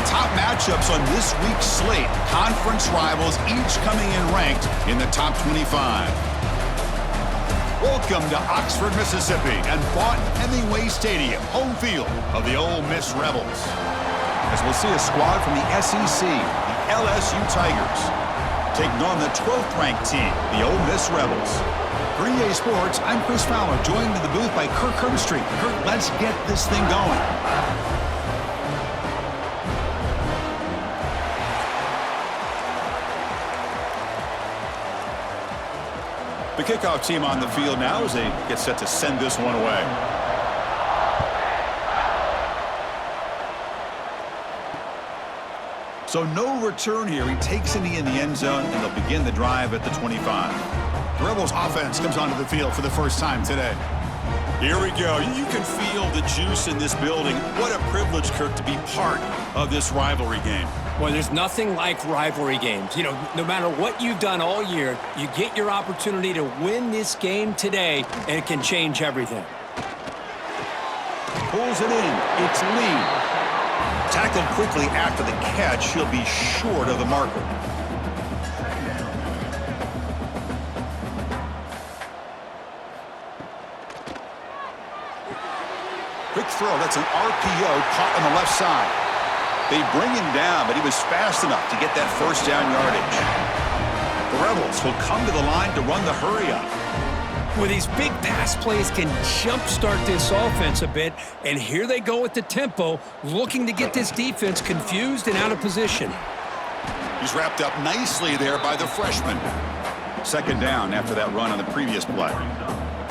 the top matchups on this week's slate. Conference rivals each coming in ranked in the top 25. Welcome to Oxford, Mississippi and Vaught-Hemingway Stadium, home field of the Ole Miss Rebels. As we'll see a squad from the SEC, the LSU Tigers, taking on the 12th ranked team, the Ole Miss Rebels. For EA Sports, I'm Chris Fowler, joined in the booth by Kirk Herbstreit. Kirk, let's get this thing going. The kickoff team on the field now as they get set to send this one away. So no return here. He takes it in the end zone, and they'll begin the drive at the 25. The Rebels offense comes onto the field for the first time today. Here we go. You can feel the juice in this building. What a privilege, Kirk, to be part of this rivalry game. Well, there's nothing like rivalry games. You know, no matter what you've done all year, you get your opportunity to win this game today, and it can change everything. Pulls it in. It's Lee. Tackled quickly after the catch. He'll be short of the marker. Quick throw. That's an RPO caught on the left side. They bring him down, but he was fast enough to get that first down yardage. The Rebels will come to the line to run the hurry-up. Well, these big pass plays can jumpstart this offense a bit, and here they go with the tempo, looking to get this defense confused and out of position. He's wrapped up nicely there by the freshman. Second down after that run on the previous play.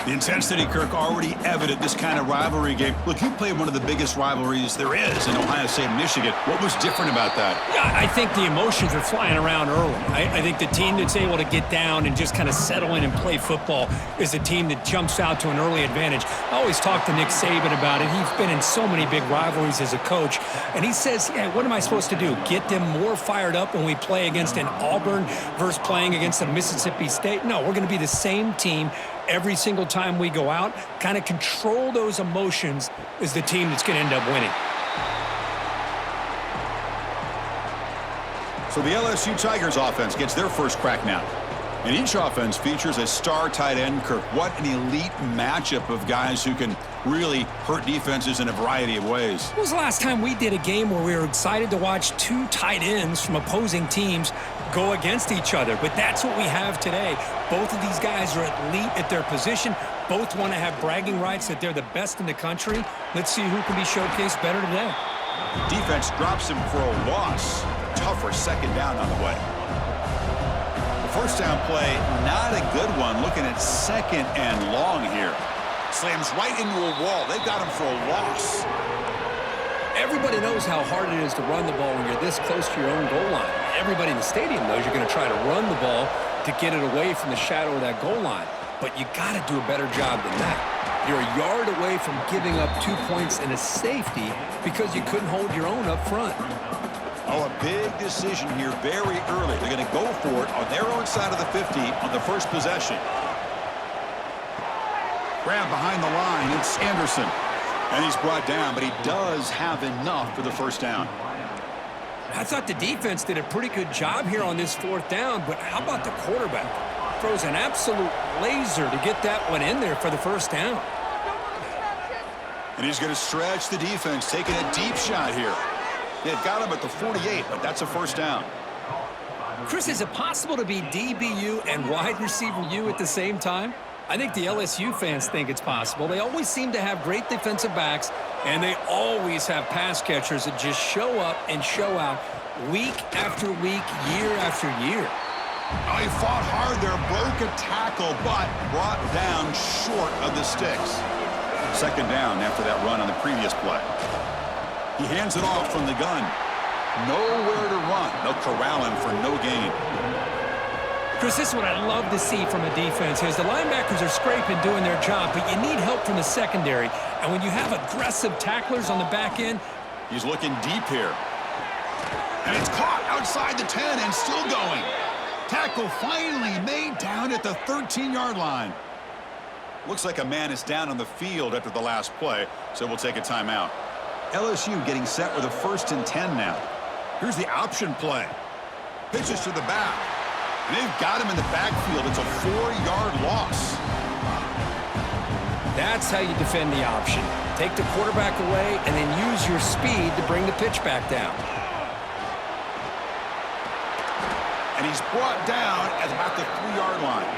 The intensity, Kirk, already evident this kind of rivalry game. Look, you played one of the biggest rivalries there is in Ohio State and Michigan. What was different about that? Yeah, I think the emotions are flying around early. I think the team that's able to get down and just kind of settle in and play football is the team that jumps out to an early advantage. I always talk to Nick Saban about it. He's been in so many big rivalries as a coach, and he says, yeah, what am I supposed to do? Get them more fired up when we play against an Auburn versus playing against a Mississippi State? No, we're going to be the same team every single time we go out. Kind of control those emotions is the team that's going to end up winning. So the LSU Tigers offense gets their first crack now. And each offense features a star tight end, Kirk. What an elite matchup of guys who can really hurt defenses in a variety of ways. When was the last time we did a game where we were excited to watch two tight ends from opposing teams go against each other? But that's what we have today. Both of these guys are elite at their position. Both want to have bragging rights that they're the best in the country. Let's see who can be showcased better today. Defense drops him for a loss. Tougher second down on the way. First down play, not a good one. Looking at second and long here. Slams right into a wall. They've got him for a loss. Everybody knows how hard it is to run the ball when you're this close to your own goal line. Everybody in the stadium knows you're going to try to run the ball to get it away from the shadow of that goal line. But you got to do a better job than that. You're a yard away from giving up 2 points and a safety because you couldn't hold your own up front. Oh, a big decision here very early. They're going to go for it on their own side of the 50 on the first possession. Grab behind the line. It's Anderson. And he's brought down, but he does have enough for the first down. I thought the defense did a pretty good job here on this fourth down, but how about the quarterback? Throws an absolute laser to get that one in there for the first down. And he's going to stretch the defense, taking a deep shot here. They've got him at the 48, but that's a first down. Chris, is it possible to be DBU and wide receiver U at the same time? I think the LSU fans think it's possible. They always seem to have great defensive backs, and they always have pass catchers that just show up and show out week after week, year after year. Oh, he fought hard there, broke a tackle, but brought down short of the sticks. Second down after that run on the previous play. He hands it off from the gun. Nowhere to run. They'll corral him for no gain. Chris, this is what I love to see from a defense is the linebackers are scraping, doing their job, but you need help from the secondary. And when you have aggressive tacklers on the back end, he's looking deep here. And it's caught outside the 10 and still going. Tackle finally made down at the 13-yard line. Looks like a man is down on the field after the last play, so we'll take a timeout. LSU getting set with a 1st and 10 now. Here's the option play. Pitches to the back. And they've got him in the backfield. It's a 4-yard loss. That's how you defend the option. Take the quarterback away and then use your speed to bring the pitch back down. And he's brought down at about the 3-yard line.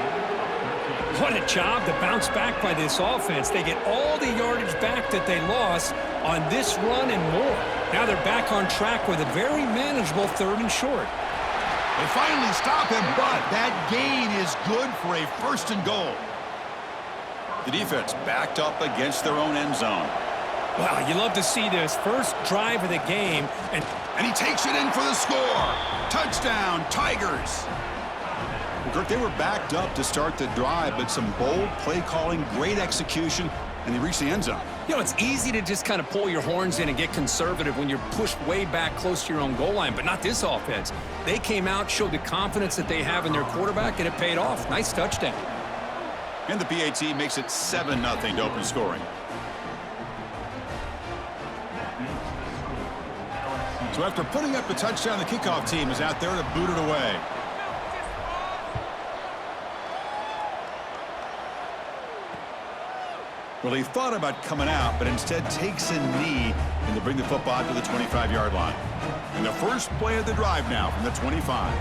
What a job to bounce back by this offense. They get all the yardage back that they lost on this run and more. Now they're back on track with a very manageable 3rd and short. They finally stop him, but that gain is good for a 1st and goal. The defense backed up against their own end zone. Wow, you love to see this. First drive of the game, and he takes it in for the score. Touchdown, Tigers. Well, Kirk, they were backed up to start the drive, but some bold play calling, great execution, and they reached the end zone. You know, it's easy to just kind of pull your horns in and get conservative when you're pushed way back close to your own goal line, but not this offense. They came out, showed the confidence that they have in their quarterback, and it paid off. Nice touchdown. And the PAT makes it 7-0 to open scoring. So after putting up the touchdown, the kickoff team is out there to boot it away. Well, he thought about coming out, but instead takes a knee and to bring the football to the 25-yard line. And the first play of the drive now from the 25.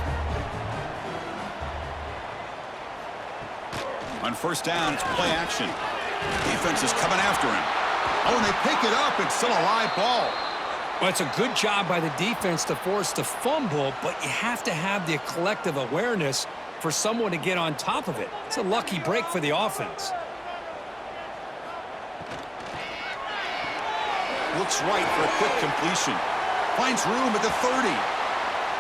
On first down, it's play action. Defense is coming after him. Oh, and they pick it up. It's still a live ball. Well, it's a good job by the defense to force the fumble, but you have to have the collective awareness for someone to get on top of it. It's a lucky break for the offense. Looks right for a quick completion. Finds room at the 30.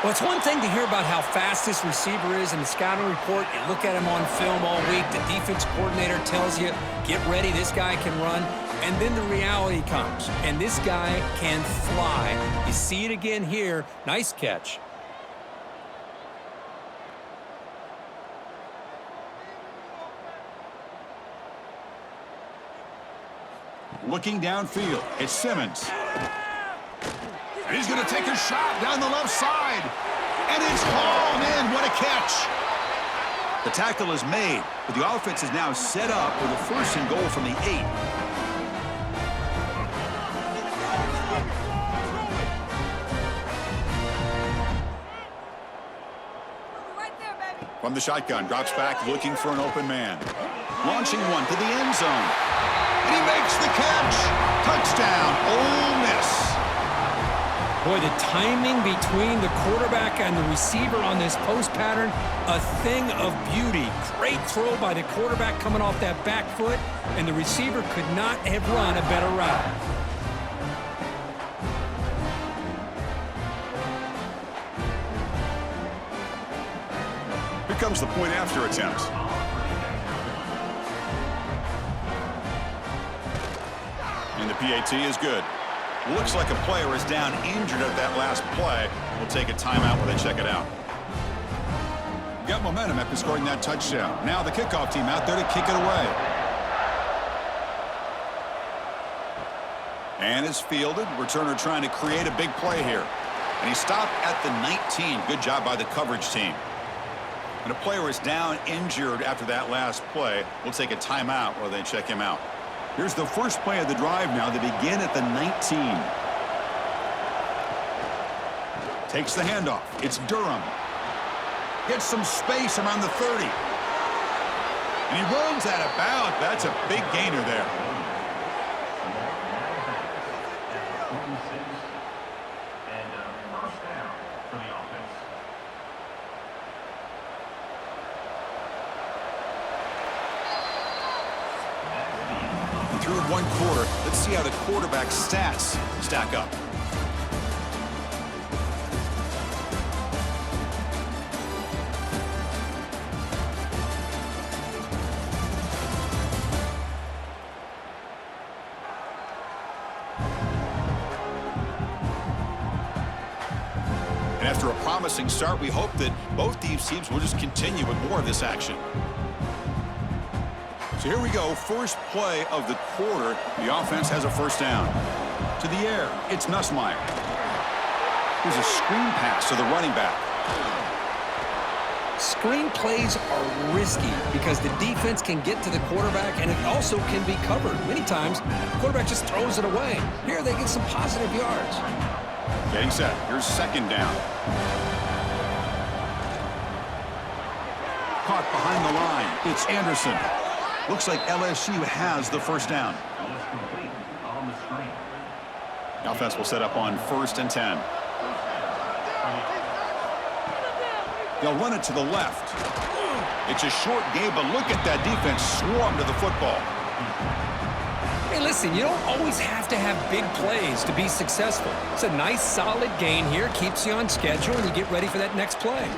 Well, it's one thing to hear about how fast this receiver is in the scouting report. You look at him on film all week. The defense coordinator tells you, get ready, this guy can run. And then the reality comes, and this guy can fly. You see it again here. Nice catch. Looking downfield, it's Simmons. And he's going to take a shot down the left side. And it's hauled in. What a catch. The tackle is made, but the offense is now set up with a 1st and goal from the 8. From the shotgun, drops back, looking for an open man. Launching one to the end zone. And he makes the catch. Touchdown, Ole Miss. Boy, the timing between the quarterback and the receiver on this post pattern, a thing of beauty. Great throw by the quarterback coming off that back foot, and the receiver could not have run a better route. Here comes the point after attempt. And the PAT is good. Looks like a player is down injured at that last play. We'll take a timeout while they check it out. Got momentum after scoring that touchdown. Now the kickoff team out there to kick it away. And it's fielded. Returner trying to create a big play here. And he stopped at the 19. Good job by the coverage team. And a player is down injured after that last play. We'll take a timeout while they check him out. Here's the first play of the drive now. They begin at the 19. Takes the handoff. It's Durham. Gets some space around the 30. And he runs out of bounds. That's a big gainer there. Through 1 quarter, let's see how the quarterback's stats stack up. And after a promising start, we hope that both these teams will just continue with more of this action. So here we go, first play of the quarter. The offense has a first down. To the air, it's Nussmeier. Here's a screen pass to the running back. Screen plays are risky because the defense can get to the quarterback, and it also can be covered. Many times, the quarterback just throws it away. Here, they get some positive yards. Getting set. Here's second down. Caught behind the line. It's Anderson. Looks like LSU has the first down. The offense will set up on 1st and 10. They'll run it to the left. It's a short game, but look at that defense swarm to the football. Hey, listen, you don't always have to have big plays to be successful. It's a nice, solid gain here. Keeps you on schedule, and you get ready for that next play.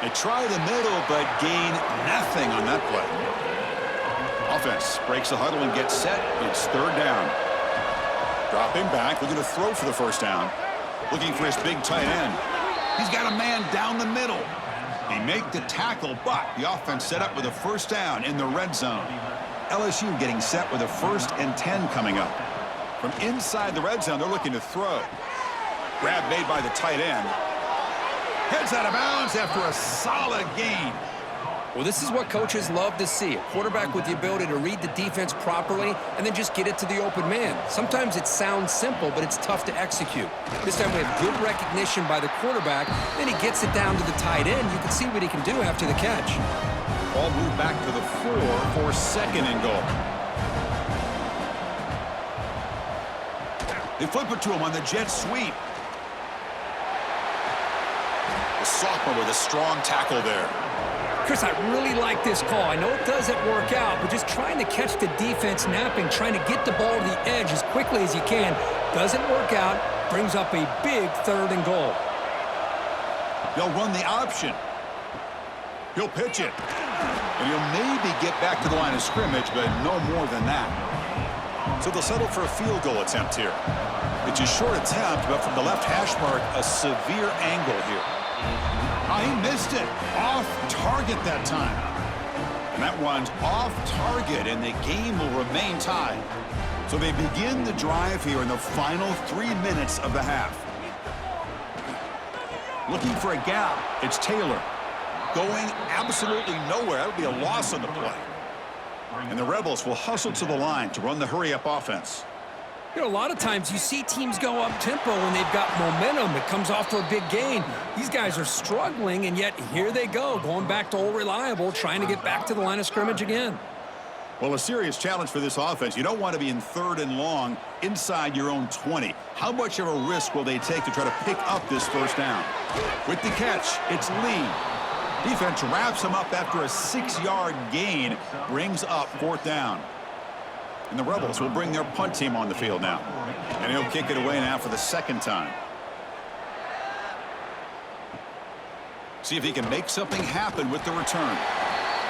They try the middle, but gain nothing on that play. Offense breaks the huddle and gets set. It's 3rd down. Dropping back, looking to throw for the first down. Looking for his big tight end. He's got a man down the middle. They make the tackle, but the offense set up with a first down in the red zone. LSU getting set with a 1st and 10 coming up. From inside the red zone, they're looking to throw. Grab made by the tight end. Heads out of bounds after a solid gain. Well, this is what coaches love to see. A quarterback with the ability to read the defense properly and then just get it to the open man. Sometimes it sounds simple, but it's tough to execute. This time we have good recognition by the quarterback. Then he gets it down to the tight end. You can see what he can do after the catch. Ball moved back to the 4 for 2nd and goal. They flip it to him on the jet sweep. The sophomore with a strong tackle there. Chris, I really like this call. I know it doesn't work out, but just trying to catch the defense napping, trying to get the ball to the edge as quickly as you can, doesn't work out, brings up a big 3rd and goal. They'll run the option. He'll pitch it. And he'll maybe get back to the line of scrimmage, but no more than that. So they'll settle for a field goal attempt here. It's a short attempt, but from the left hash mark, a severe angle here. He missed it. Off target that time. And that one's off target, and the game will remain tied. So they begin the drive here in the final 3 minutes of the half. Looking for a gap. It's Taylor. Going absolutely nowhere. That would be a loss on the play. And the Rebels will hustle to the line to run the hurry-up offense. You know, a lot of times you see teams go up-tempo when they've got momentum. It comes off to a big gain. These guys are struggling, and yet here they go, going back to old reliable, trying to get back to the line of scrimmage again. Well, a serious challenge for this offense. You don't want to be in 3rd and long inside your own 20. How much of a risk will they take to try to pick up this first down? With the catch, it's Lee. Defense wraps him up after a 6-yard gain, brings up 4th down. And the Rebels will bring their punt team on the field now. And he'll kick it away now for the 2nd time. See if he can make something happen with the return.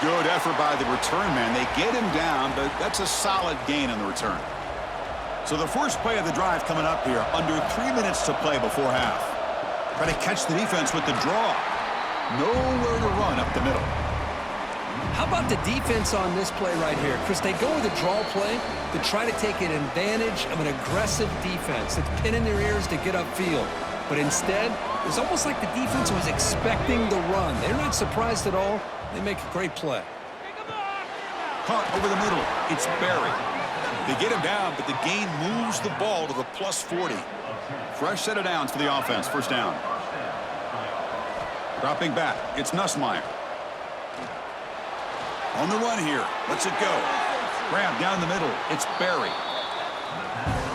Good effort by the return man. They get him down, but that's a solid gain on the return. So the first play of the drive coming up here, under 3 minutes to play before half. Try to catch the defense with the draw. Nowhere to run up the middle. How about the defense on this play right here? Chris, they go with a draw play to try to take an advantage of an aggressive defense that's pinning their ears to get upfield. But instead, it's almost like the defense was expecting the run. They're not surprised at all. They make a great play. Caught over the middle. It's Barry. They get him down, but the gain moves the ball to the +40. Fresh set of downs for the offense. First down. Dropping back. It's Nussmeier. On the run here. Lets it go. Grab down the middle. It's Barry.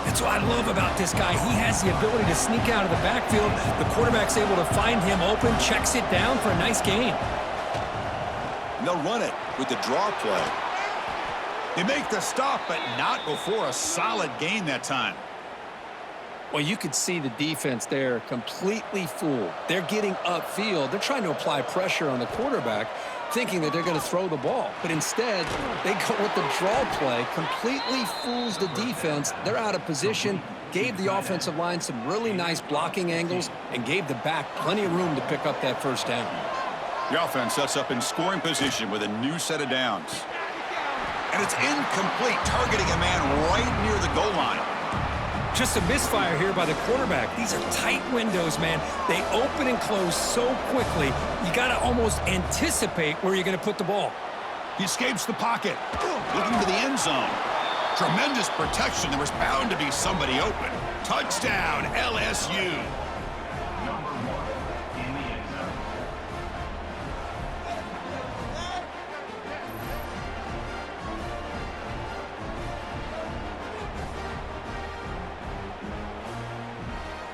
That's what I love about this guy. He has the ability to sneak out of the backfield. The quarterback's able to find him open, checks it down for a nice gain. And they'll run it with the draw play. They make the stop, but not before a solid gain that time. Well, you could see the defense there completely fooled. They're getting upfield. They're trying to apply pressure on the quarterback, thinking that they're going to throw the ball. But instead, they go with the draw play, completely fools the defense. They're out of position, gave the offensive line some really nice blocking angles, and gave the back plenty of room to pick up that first down. The offense sets up in scoring position with a new set of downs. And it's incomplete, targeting a man right near the goal line. Just a misfire here by the quarterback. These are tight windows, man. They open and close so quickly, you got to almost anticipate where you're going to put the ball. He escapes the pocket, looking to the end zone. Tremendous protection. There was bound to be somebody open. Touchdown, LSU.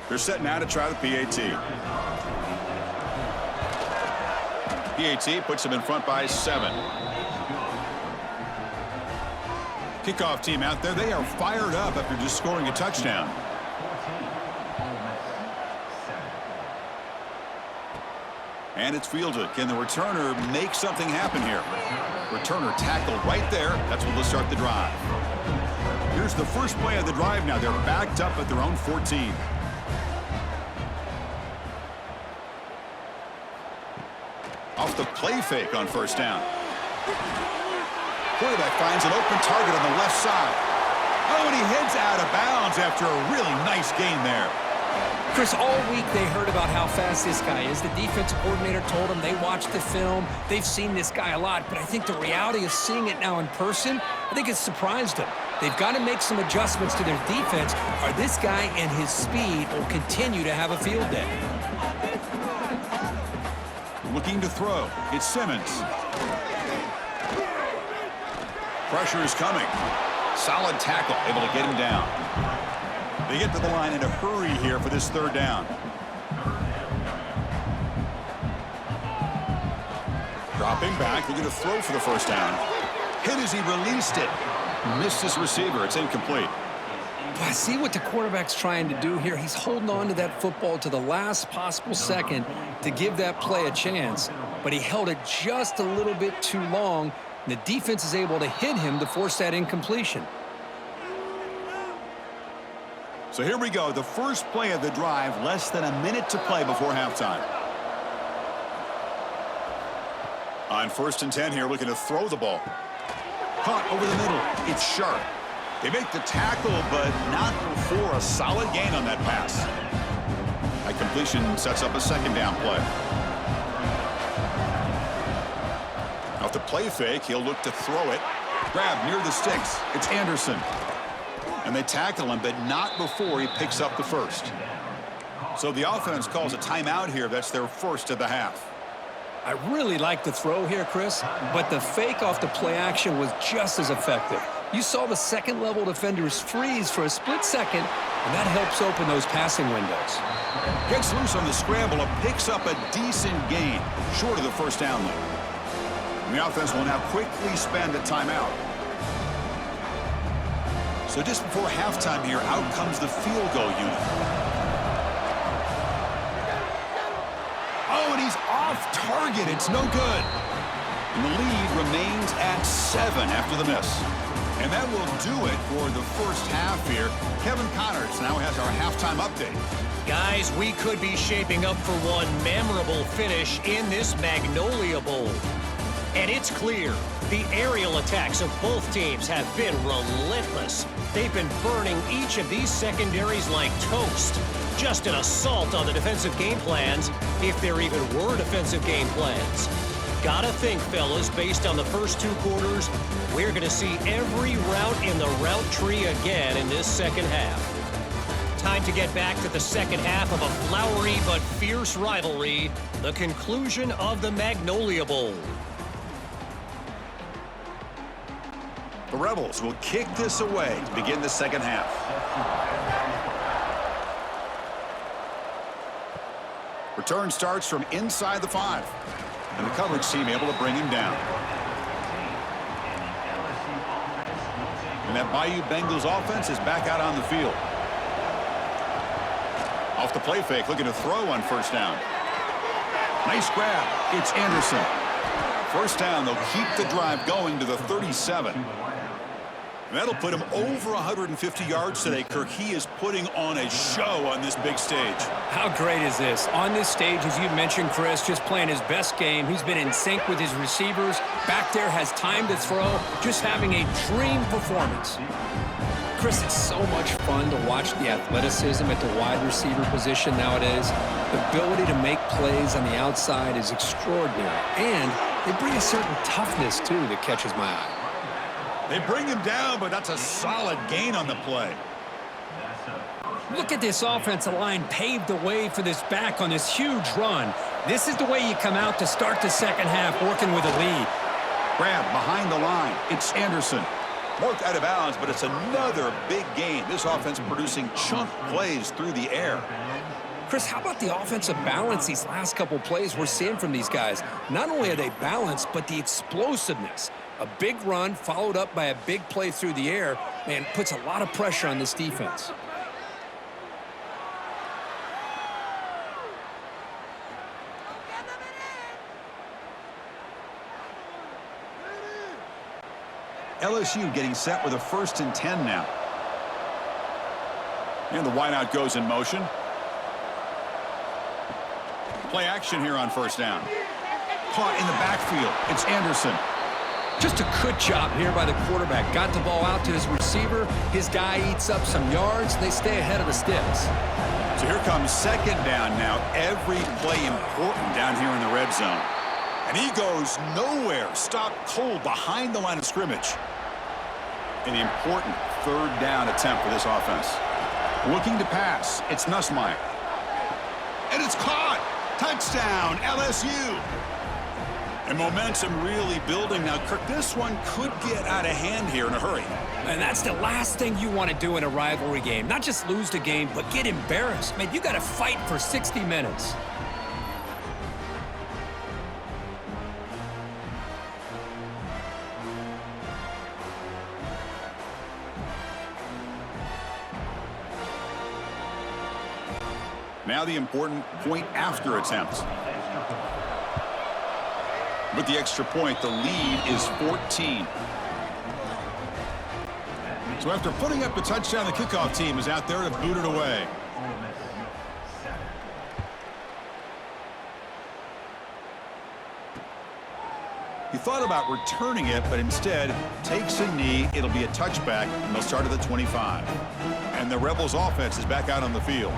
They're set now to try the PAT. PAT puts them in front by 7. Kickoff team out there. They are fired up after just scoring a touchdown. And it's fielded. Can the returner make something happen here? Returner tackled right there. That's what will start the drive. Here's the first play of the drive now. They're backed up at their own 14. Off the play fake on first down. Quarterback finds an open target on the left side. Oh, and he heads out of bounds after a really nice gain there. Chris, all week they heard about how fast this guy is. The defensive coordinator told them they watched the film. They've seen this guy a lot, but I think the reality of seeing it now in person, I think it's surprised them. They've got to make some adjustments to their defense, or this guy and his speed will continue to have a field day. Looking to throw. It's Simmons. Pressure is coming. Solid tackle, able to get him down. They get to the line in a hurry here for this third down. Dropping back, looking to throw for the first down. Hit as he released it. Missed his receiver. It's incomplete. I see what the quarterback's trying to do here. He's holding on to that football to the last possible second to give that play a chance, but he held it just a little bit too long, and the defense is able to hit him to force that incompletion. So here we go, the first play of the drive, less than a minute to play before halftime. On 1st and 10 here, looking to throw the ball. Caught over the middle. It's sharp. They make the tackle, but not before a solid gain on that pass. That completion sets up a second down play. Off the play fake, he'll look to throw it. Grab near the sticks. It's Anderson. And they tackle him, but not before he picks up the first. So the offense calls a timeout here. That's their first of the half. I really like the throw here, Chris, but the fake off the play action was just as effective. You saw the second-level defenders freeze for a split second, and that helps open those passing windows. Gets loose on the scramble and picks up a decent gain, short of the first down though. And the offense will now quickly spend a timeout. So just before halftime here, out comes the field goal unit. Oh, and he's off target. It's no good. And the lead remains at 7 after the miss. And that will do it for the first half here. Kevin Connors now has our halftime update. Guys, we could be shaping up for one memorable finish in this Magnolia Bowl. And it's clear, the aerial attacks of both teams have been relentless. They've been burning each of these secondaries like toast. Just an assault on the defensive game plans, if there even were defensive game plans. Gotta think, fellas, based on the first 2 quarters, we're going to see every route in the route tree again in this second half. Time to get back to the second half of a flowery but fierce rivalry, the conclusion of the Magnolia Bowl. The Rebels will kick this away to begin the second half. Return starts from inside the 5. And the coverage team able to bring him down. And that Bayou Bengals offense is back out on the field. Off the play fake, looking to throw on first down. Nice grab. It's Anderson. First down, they'll keep the drive going to the 37. That'll put him over 150 yards today. Kirk, he is putting on a show on this big stage. How great is this? On this stage, as you mentioned, Chris, just playing his best game. He's been in sync with his receivers. Back there, has time to throw. Just having a dream performance. Chris, it's so much fun to watch the athleticism at the wide receiver position nowadays. The ability to make plays on the outside is extraordinary, and they bring a certain toughness, too, that catches my eye. They bring him down, but that's a solid gain on the play. Look at this offensive line paved the way for this back on this huge run. This is the way you come out to start the second half, working with a lead. Grab behind the line. It's Anderson. Marked out of bounds, but it's another big gain. This offense producing chunk plays through the air. Chris, how about the offensive balance these last couple plays we're seeing from these guys? Not only are they balanced, but the explosiveness. A big run followed up by a big play through the air, man, puts a lot of pressure on this defense. LSU getting set with a 1st and 10 now. And the wideout goes in motion. Play action here on 1st down. Caught in the backfield. It's Anderson. Just a good job here by the quarterback. Got the ball out to his receiver. His guy eats up some yards. They stay ahead of the sticks. So here comes 2nd down now. Every play important down here in the red zone. And he goes nowhere. Stopped cold behind the line of scrimmage. An important 3rd down attempt for this offense. Looking to pass. It's Nussmeier. And it's caught. Touchdown, LSU. And momentum really building now. Kirk, this one could get out of hand here in a hurry. And that's the last thing you want to do in a rivalry game. Not just lose the game, but get embarrassed. Man, you got to fight for 60 minutes. Now the important point after attempt. With the extra point, the lead is 14. So after putting up a touchdown, the kickoff team is out there to boot it away. He thought about returning it, but instead takes a knee. It'll be a touchback, and they'll start at the 25. And the Rebels offense is back out on the field.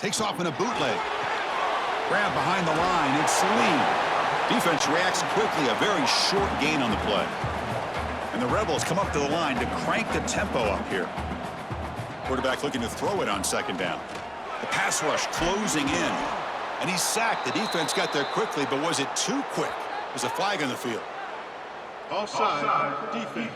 Takes off in a bootleg. Grab behind the line. It's Salim. Defense reacts quickly. A very short gain on the play. And the Rebels come up to the line to crank the tempo up here. Quarterback looking to throw it on 2nd down. The pass rush closing in. And he's sacked. The defense got there quickly, but was it too quick? There's a flag on the field. Offside, defense.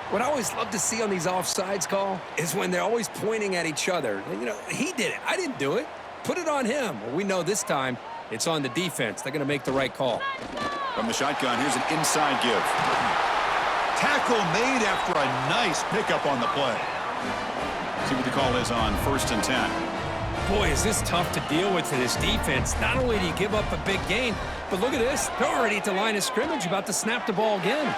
What I always love to see on these offsides call is when they're always pointing at each other. You know, he did it. I didn't do it. Put it on him. Well, we know this time it's on the defense. They're going to make the right call. From the shotgun, here's an inside give. Tackle made after a nice pickup on the play. See what the call is on 1st and 10. Boy, is this tough to deal with for this defense. Not only do you give up a big gain, but look at this. They're already at the line of scrimmage, about to snap the ball again.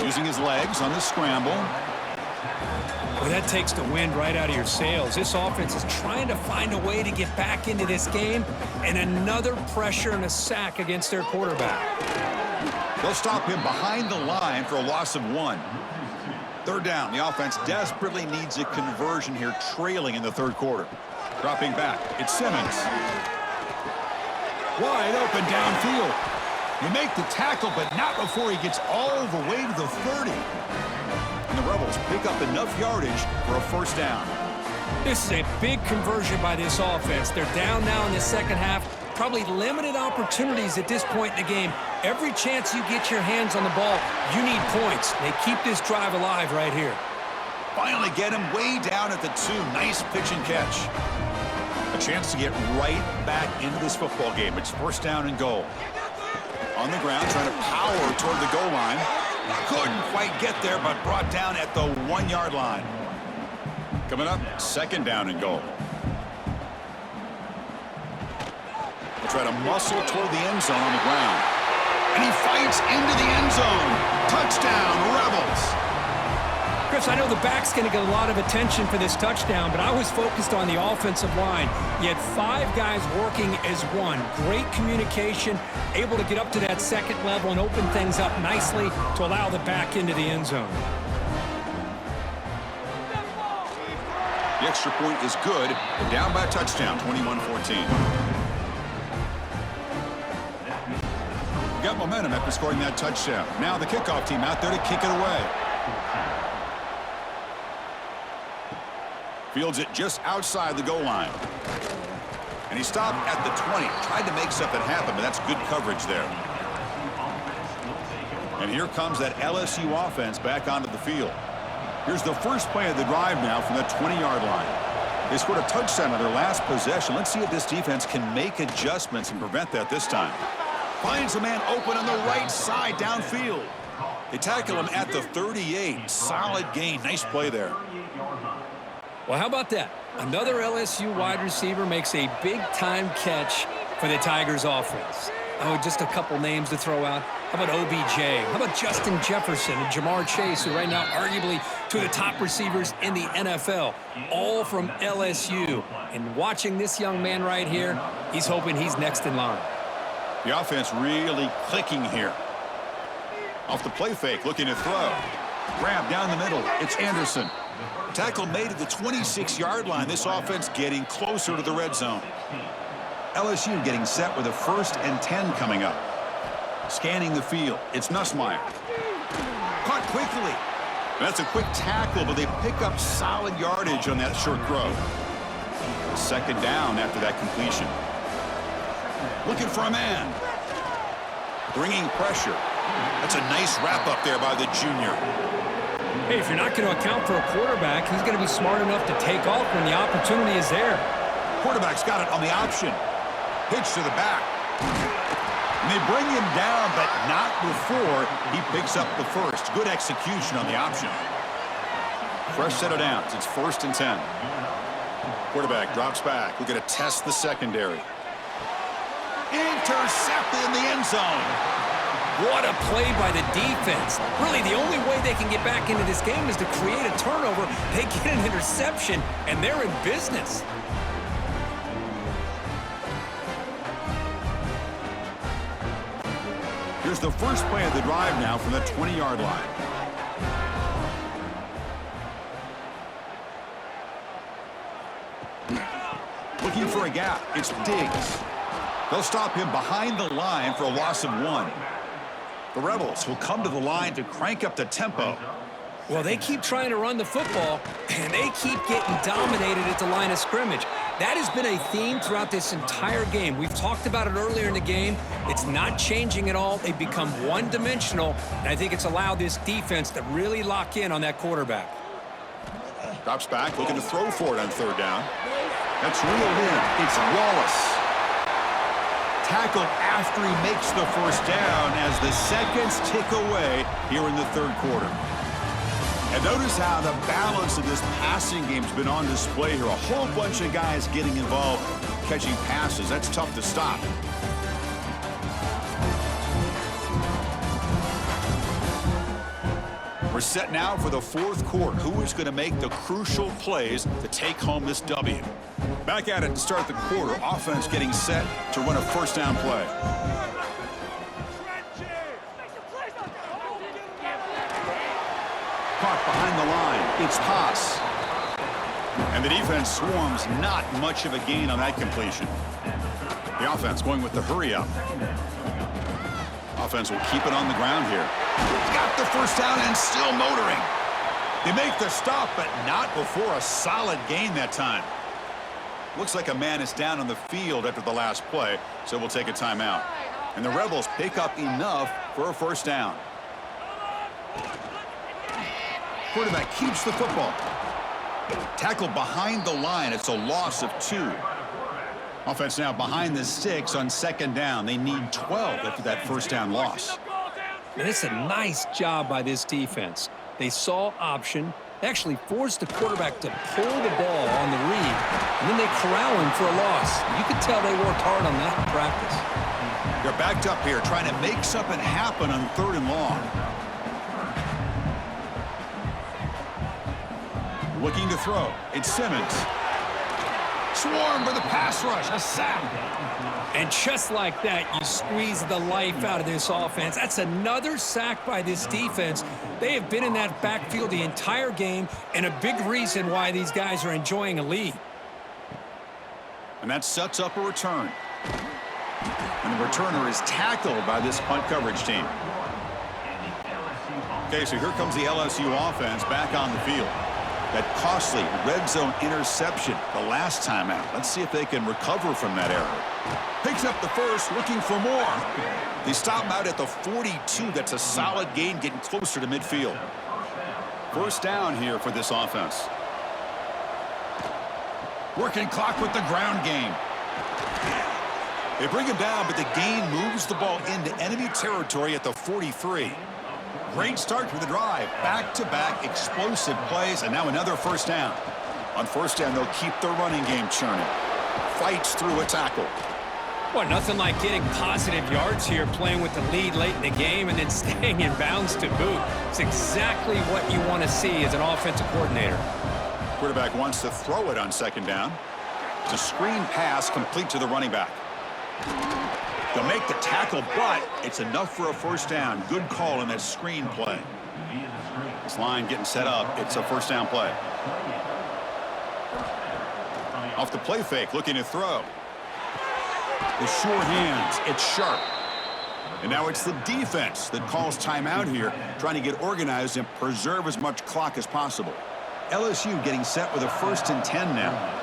Using his legs on the scramble. Well, that takes the wind right out of your sails. This offense is trying to find a way to get back into this game, and another pressure and a sack against their quarterback. They'll stop him behind the line for a loss of 1. 3rd down. The offense desperately needs a conversion here, trailing in the 3rd quarter. Dropping back. It's Simmons. Wide open downfield. You make the tackle, but not before he gets all the way to the 30. And the Rebels pick up enough yardage for a 1st down. This is a big conversion by this offense. They're down now in the second half. Probably limited opportunities at this point in the game. Every chance you get your hands on the ball, you need points. They keep this drive alive right here. Finally get him way down at the 2. Nice pitch and catch. A chance to get right back into this football game. It's 1st down and goal. On the ground, trying to power toward the goal line. Couldn't quite get there, but brought down at the 1-yard line. Coming up, 2nd down and goal. They'll try to muscle toward the end zone on the ground. And he fights into the end zone. Touchdown, Rebels. Chris, I know the back's going to get a lot of attention for this touchdown, but I was focused on the offensive line. You had 5 guys working as one. Great communication, able to get up to that second level and open things up nicely to allow the back into the end zone. The extra point is good. They're down by a touchdown, 21-14. Got momentum after scoring that touchdown. Now the kickoff team out there to kick it away. Fields it just outside the goal line. And he stopped at the 20. Tried to make something happen, but that's good coverage there. And here comes that LSU offense back onto the field. Here's the first play of the drive now from the 20-yard line. They scored a touchdown on their last possession. Let's see if this defense can make adjustments and prevent that this time. Finds a man open on the right side downfield. They tackle him at the 38. Solid gain. Nice play there. Well, how about that? Another LSU wide receiver makes a big-time catch for the Tigers offense. Oh, just a couple names to throw out. How about OBJ? How about Justin Jefferson and Jamar Chase, who right now arguably two of the top receivers in the NFL, all from LSU. And watching this young man right here, he's hoping he's next in line. The offense really clicking here. Off the play fake, looking to throw. Grab down the middle. It's Anderson. Tackle made at the 26-yard line. This offense getting closer to the red zone. LSU getting set with a 1st and 10 coming up. Scanning the field. It's Nussmeier. Caught quickly. That's a quick tackle, but they pick up solid yardage on that short throw. 2nd down after that completion. Looking for a man. Bringing pressure. That's a nice wrap up there by the junior. Hey, if you're not going to account for a quarterback, he's going to be smart enough to take off when the opportunity is there. Quarterback's got it on the option. Pitch to the back. And they bring him down, but not before he picks up the first. Good execution on the option. Fresh set of downs. It's 1st and 10. Quarterback drops back. We're going to test the secondary. Intercepted in the end zone. What a play by the defense. Really, the only way they can get back into this game is to create a turnover. They get an interception, and they're in business. Here's the first play of the drive now from the 20-yard line. Looking for a gap. It's Diggs. They'll stop him behind the line for a loss of 1. The Rebels will come to the line to crank up the tempo. Well, they keep trying to run the football, and they keep getting dominated at the line of scrimmage. That has been a theme throughout this entire game. We've talked about it earlier in the game. It's not changing at all. They've become one-dimensional, and I think it's allowed this defense to really lock in on that quarterback. Drops back, looking to throw for it on 3rd down. That's reeled in. It's Wallace. Tackled after he makes the 1st down as the seconds tick away here in the 3rd quarter. And notice how the balance of this passing game's been on display here. A whole bunch of guys getting involved, catching passes. That's tough to stop. We're set now for the 4th quarter. Who is going to make the crucial plays to take home this W? Back at it to start the quarter. Offense getting set to run a 1st down play. Caught behind the line. It's Haas. And the defense swarms. Not much of a gain on that completion. The offense going with the hurry up. Offense will keep it on the ground here. Got the 1st down and still motoring. They make the stop, but not before a solid gain that time. Looks like a man is down on the field after the last play, so we'll take a timeout. And the Rebels pick up enough for a 1st down. Quarterback keeps the football. Tackled behind the line. It's a loss of 2. Offense now behind the sticks on 2nd down. They need 12 after that 1st down loss. And it's a nice job by this defense. They saw option. They actually forced the quarterback to pull the ball on the read, and then they corral him for a loss. You could tell they worked hard on that in practice. They're backed up here trying to make something happen on 3rd and long. Looking to throw. It's Simmons. Swarmed by the pass rush. A sack. And just like that, you squeeze the life out of this offense. That's another sack by this defense. They have been in that backfield the entire game, and a big reason why these guys are enjoying a lead. And that sets up a return. And the returner is tackled by this punt coverage team. Okay, so here comes the LSU offense back on the field. That costly red zone interception the last time out. Let's see if they can recover from that error. Picks up the first, looking for more. They stop him out at the 42. That's a solid gain, getting closer to midfield. First down here for this offense. Working clock with the ground game. They bring him down, but the gain moves the ball into enemy territory at the 43. Great start to the drive. Back-to-back explosive plays, and now another first down. On first down, they'll keep the running game churning. Fights through a tackle. Well, nothing like getting positive yards here, playing with the lead late in the game and then staying in bounds to boot. It's exactly what you want to see as an offensive coordinator. Quarterback wants to throw it on second down. It's a screen pass complete to the running back. They'll make the tackle, but it's enough for a first down. Good call in that screen play. This line getting set up. It's a first down play. Off the play fake, looking to throw. The sure hands, it's sharp. And now it's the defense that calls timeout here, trying to get organized and preserve as much clock as possible. LSU getting set with a 1st and 10 now.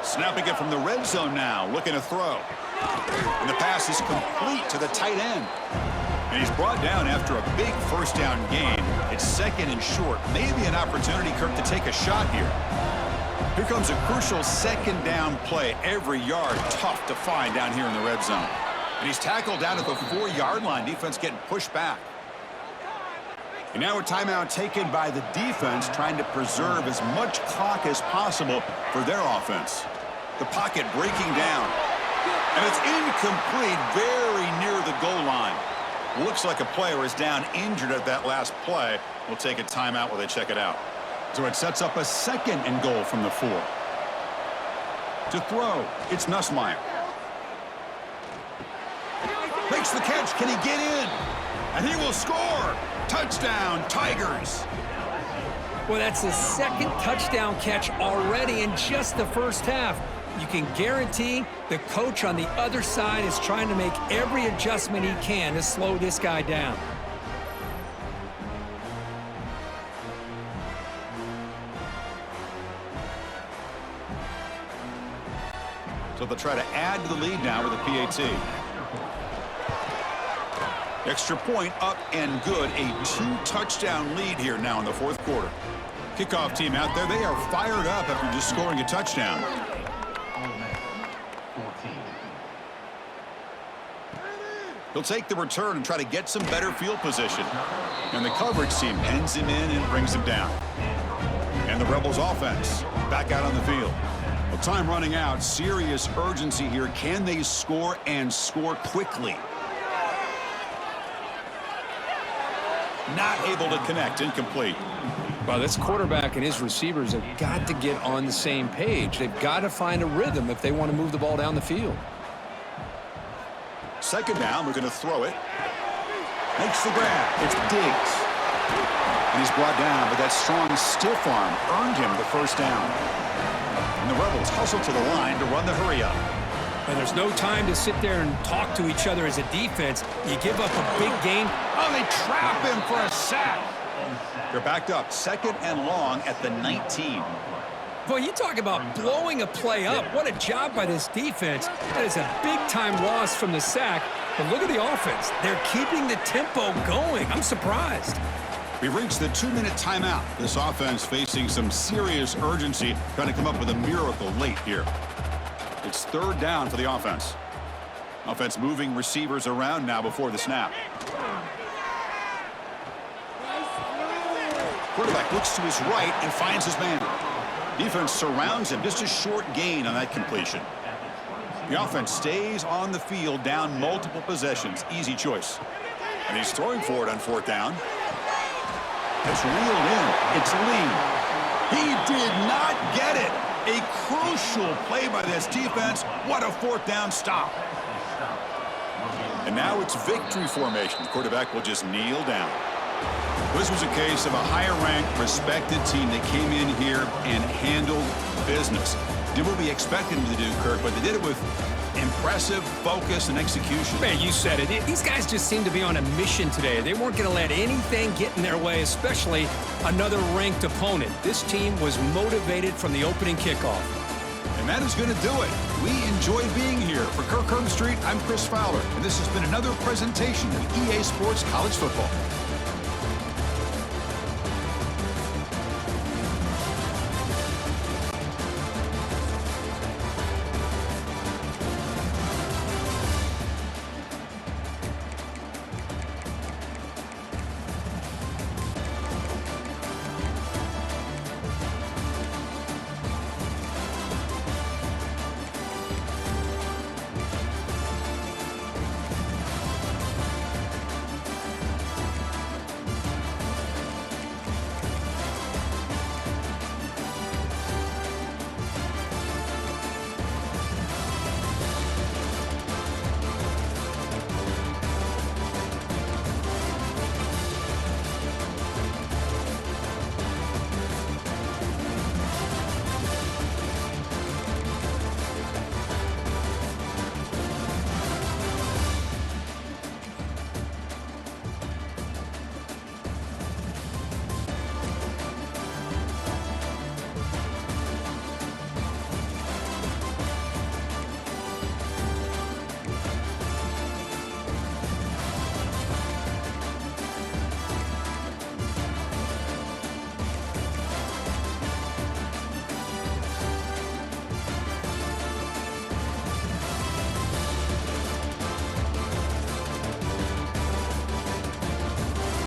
Snapping it from the red zone now, looking to throw. And the pass is complete to the tight end. And he's brought down after a big first down gain. It's second and short. Maybe an opportunity, Kirk, to take a shot here. Here comes a crucial second down play. Every yard tough to find down here in the red zone. And he's tackled down at the 4-yard line. Defense getting pushed back. And now a timeout taken by the defense, trying to preserve as much clock as possible for their offense. The pocket breaking down. And it's incomplete, very near the goal line. Looks like a player is down injured at that last play. We'll take a timeout while they check it out. So it sets up a 2nd and goal from the 4. To throw, it's Nussmeier. Makes the catch. Can he get in? And he will score. Touchdown, Tigers. Well, that's the 2nd touchdown catch already in just the first half. You can guarantee the coach on the other side is trying to make every adjustment he can to slow this guy down. So they'll try to add to the lead now with a PAT. Extra point up and good. A 2-touchdown lead here now in the 4th quarter. Kickoff team out there. They are fired up after just scoring a touchdown. He'll take the return and try to get some better field position. And the coverage team pens him in and brings him down. And the Rebels offense back out on the field. Well, time running out. Serious urgency here. Can they score and score quickly? Not able to connect. Incomplete. Well, this quarterback and his receivers have got to get on the same page. They've got to find a rhythm if they want to move the ball down the field. Second down, we're going to throw it. Makes the grab. It's Diggs. And he's brought down, but that strong stiff arm earned him the first down. And the Rebels hustle to the line to run the hurry up. And there's no time to sit there and talk to each other as a defense. You give up a big gain. Oh, they trap him for a sack. They're backed up, 2nd and long at the 19. Boy, you talk about blowing a play up. What a job by this defense. That is a big-time loss from the sack. But look at the offense. They're keeping the tempo going. I'm surprised. We've reached the 2-minute timeout. This offense facing some serious urgency, trying to come up with a miracle late here. It's 3rd down for the offense. Offense moving receivers around now before the snap. Quarterback looks to his right and finds his man. Defense surrounds him. Just a short gain on that completion. The offense stays on the field down multiple possessions. Easy choice. And he's throwing for it on 4th down. It's reeled in. It's Lee. He did not get it. A crucial play by this defense. What a fourth down stop. And now it's victory formation. The quarterback will just kneel down. This was a case of a higher-ranked, respected team that came in here and handled business. Did what we expected them to do, Kirk, but they did it with impressive focus and execution. Man, you said it. These guys just seem to be on a mission today. They weren't going to let anything get in their way, especially another ranked opponent. This team was motivated from the opening kickoff. And that is going to do it. We enjoyed being here. For Kirk Herbstreit, I'm Chris Fowler, and this has been another presentation of EA Sports College Football.